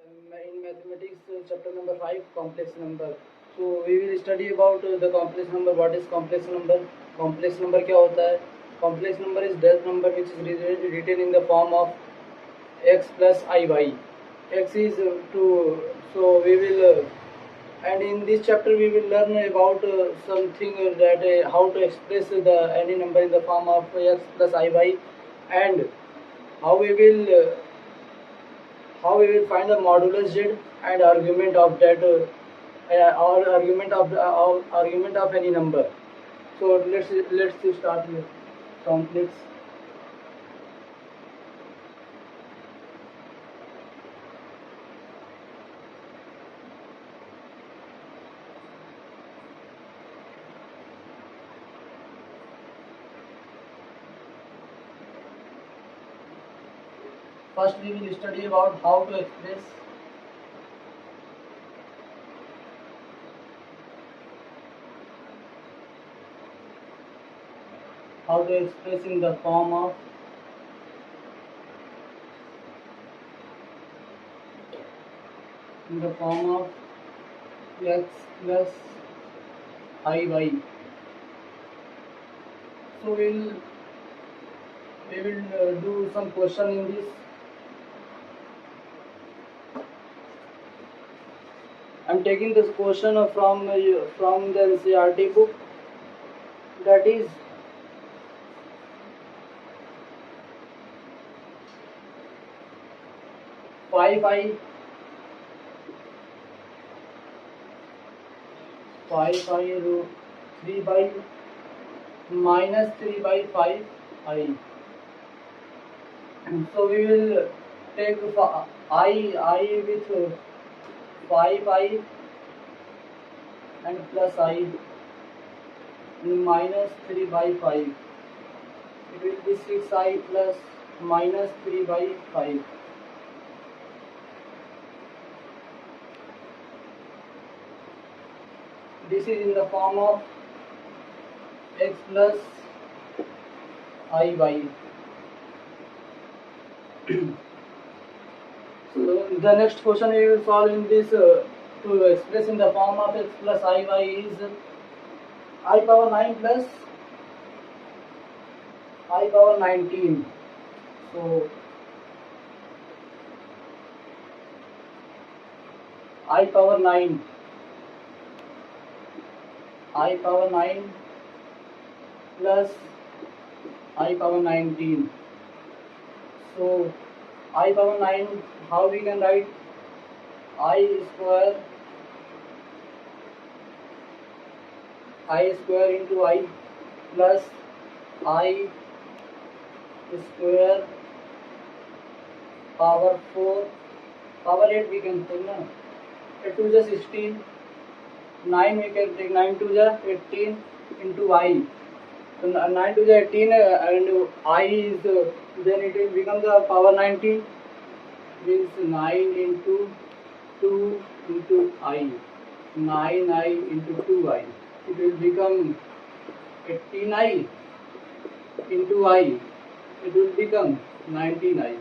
in mathematics chapter number 5, complex number. So we will study about the complex number. What is complex number? Complex number क्या होता है? Complex number is that number which is written in the form of x plus iy. X is so we will and in this chapter we will learn about something that how to express the any number in the form of x plus iy, and how we will find the modulus z and argument of that or argument of any number. So let's start with complex. First we will study about how to express in the form of x plus iy. So we will do some question in this. I'm taking this question from the NCERT book, that is five i root 3 by minus 3 by 5 I. So we will take I with 5i and plus I minus 3 by 5. It will be 6i plus minus 3 by 5. This is in the form of x plus iy. So the next question we will solve in this to express in the form of x plus iy is I power 9 plus I power 19. So I power 9 plus I power 19. So I power 9, how we can write? I square into I plus I square power 4 power 8 we can take, na? 8 to the 16, 9 we can take, 9 to the 18 into I. So 9 to the 18 and I is then it will become the power 19, means 9 into 2 into I, 9i into 2i. It will become 18i into I. It will become 19i.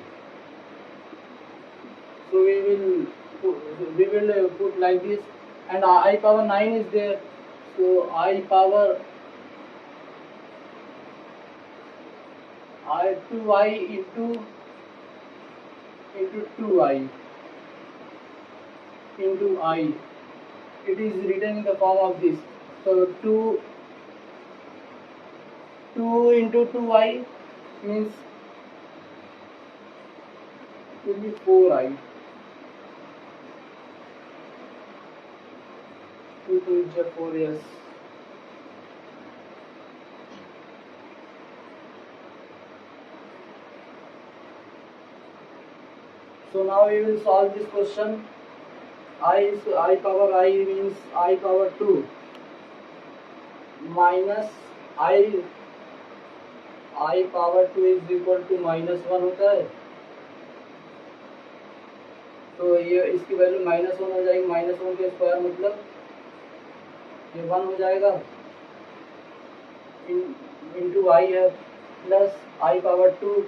So we will put like this, and I power 9 is there. So I power 2i into 2i into I. It is written in the form of this. So 2 into 2i means it will be 4i. 2 is 4, yes. So now we will solve this question. I power I means I power 2 minus I power 2 is equal to minus 1 होता है. तो ये इसकी value -1 हो जाएगी. -1 के square मतलब ये 1 हो जाएगा इंटू आई है plus I power 2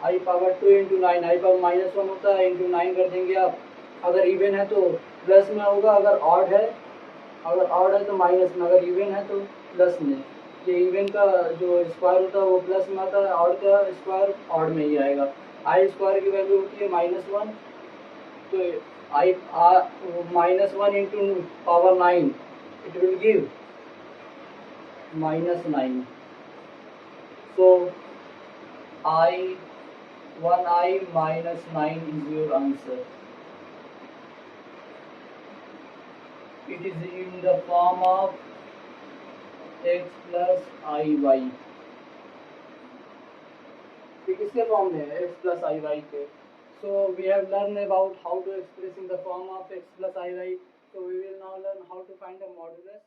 I power 2 into 9, I power -1 होता है, इंटू 9 कर देंगे आप। अगर इवन है तो प्लस में होगा, अगर ऑड है तो माइनस में, अगर इवन है तो प्लस में। ये इवन का जो स्क्वायर होता है वो प्लस में आता है, ऑड का स्क्वायर ऑड में ही आएगा। आई स्क्वायर की वैल्यू होती है -1, तो आई -1 into power 9 it will give -9। So I 1i minus 9 is your answer. It is in the form of x plus iy. ये किसके फॉर्म में है? x plus iy के। So we have learned about how to express in the form of x plus iy. So we will now learn how to find the modulus.